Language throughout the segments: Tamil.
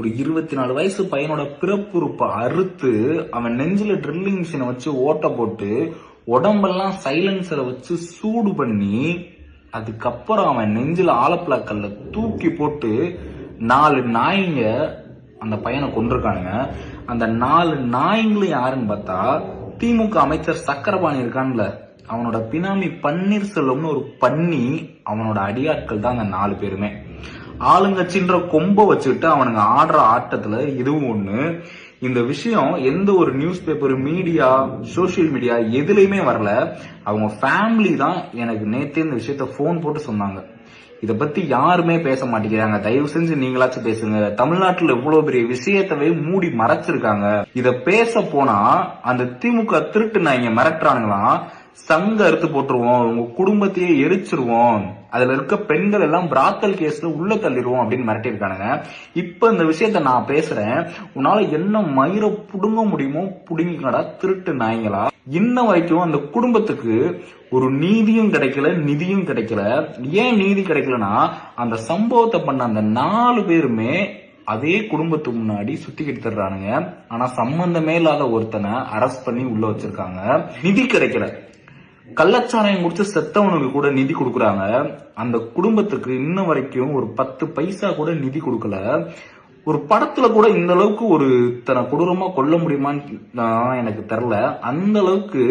ஒரு 24 வயசு பையனோட பிறப்புறுப்பை அறுத்து அவன் நெஞ்சில ட்ரில்லிங் மிஷினை வச்சு ஓட்ட போட்டு உடம்பெல்லாம் சைலன்சரை வச்சு சூடு பண்ணி அதுக்கப்புறம் அவன் நெஞ்சில ஆலப்பழக்கல்ல தூக்கி போட்டு 4 நாய்ங்க அந்த பையனை கொண்டிருக்கானுங்க. அந்த 4 நாய்ங்களும் யாருன்னு பார்த்தா திமுக அமைச்சர் சக்கரபாணி இருக்கான்ல, அவனோட பினாமி பன்னீர்செல்வம்னு ஒரு பன்னி, அவனோட அடியாட்கள் தான் அந்த 4 பேருமே. ஆளுங்கட்சின்ற கொம்ப வச்சுக்கிட்டு அவனுங்க ஆடுற ஆட்டத்துல இதுவும் ஒண்ணு. இந்த விஷயம் எந்த ஒரு news paper, media, social media எதுலையுமே வரல. அவங்க ஃபேமிலி தான் எனக்கு நேத்தே இந்த விஷயத்த போன் போட்டு சொன்னாங்க. இத பத்தி யாருமே பேச மாட்டேங்கிறாங்க. தயவு செஞ்சு நீங்களாச்சும் பேசுங்க. தமிழ்நாட்டுல இவ்வளவு பெரிய விஷயத்தவே மூடி மறைச்சிருக்காங்க. இத பேச போனா அந்த திமுக திருட்டு நாய்ங்க மிரட்டுறானுங்களாம், சங்க அறுத்து போட்டுருவோம், உங்க குடும்பத்தையே எரிச்சிருவோம், அதுல இருக்க பெண்கள் எல்லாம் பிராத்தல் கேஸ்ல உள்ள தள்ளிடுவோம் அப்படின்னு மிரட்டிருக்கானுங்க. இப்ப இந்த விஷயத்த நான் பேசுறேன், உன்னால என்ன மயிரை புடுங்க முடியுமோ புடுங்கிக்கடா திருட்டு நாய்ங்களா. இன்ன வரைக்கும் அந்த குடும்பத்துக்கு ஒரு நீதியும் கிடைக்கல, நிதியும் கிடைக்கல. ஏன் நீதி கிடைக்கலன்னா, அந்த சம்பவத்தை பண்ண அந்த 4 பேருமே அதே குடும்பத்துக்கு முன்னாடி சுத்திக்கிட்டு தர்றானுங்க. ஆனா சம்பந்தமே இல்லாத ஒருத்தனை அரெஸ்ட் பண்ணி உள்ள வச்சிருக்காங்க. நிதி கிடைக்கல. கள்ளச்சாராயம் முடிச்சு செத்தவனுக்கு கூட நிதி கொடுக்குறாங்க. அந்த குடும்பத்துக்கு இன்ன வரைக்கும் ஒரு 10 பைசா கூட நிதி கொடுக்கல. ஒரு படத்துல கூட இந்த அளவுக்கு ஒரு தன கொடூரமா கொல்ல முடியுமான்னு எனக்கு தெரியல. அந்த அளவுக்கு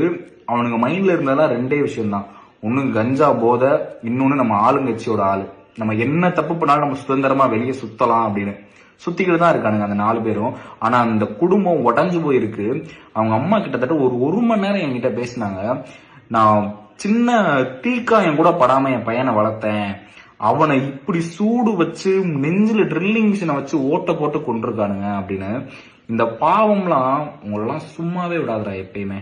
அவனுங்க மைண்ட்ல இருந்ததெல்லாம் 2 விஷயம் தான். ஒண்ணு கஞ்சா போதை, இன்னொன்னு நம்ம ஆளுங்கட்சியோட ஆளு. நம்ம என்ன தப்பு பண்ணாலும் நம்ம சுதந்திரமா வெளியே சுத்தலாம் அப்படின்னு சுத்திக்கிட்டு தான் இருக்கானுங்க அந்த 4 பேரும். ஆனா அந்த குடும்பம் உடஞ்சு போயிருக்கு. அவங்க அம்மா கிட்டத்தட்ட ஒரு மணி நேரம் என்கிட்ட பேசினாங்க. நான் சின்ன தீக்காயம் கூட படாம என் பையனை வளர்த்தேன், அவனை இப்படி சூடு வச்சு நெஞ்சில ட்ரில்லிங் மிஷினை வச்சு ஓட்ட போட்டு கொண்டிருக்கானுங்க அப்படின்னு. இந்த பாவம்லாம் உங்களெல்லாம் சும்மாவே விடாதுடா எப்பயுமே.